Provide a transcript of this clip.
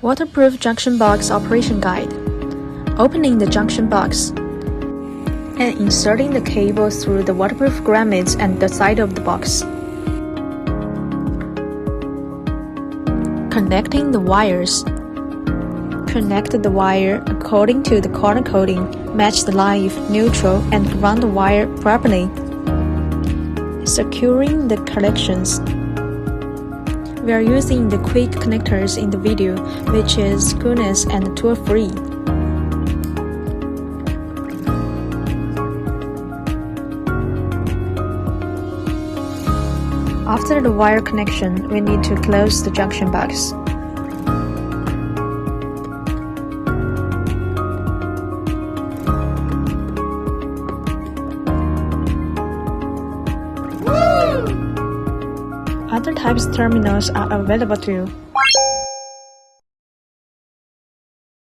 Waterproof junction box operation guide. Opening the junction box and inserting the cable through the waterproof grommets and the side of the box. Connecting the wires. Connect the wire according to the corner coding, match the line if neutral, and run the wire properly. Securing the connections. We are using the quick connectors in the video, which is screwness and tool-free. After the wire connection, we need to close the junction box. Other types terminals are available too.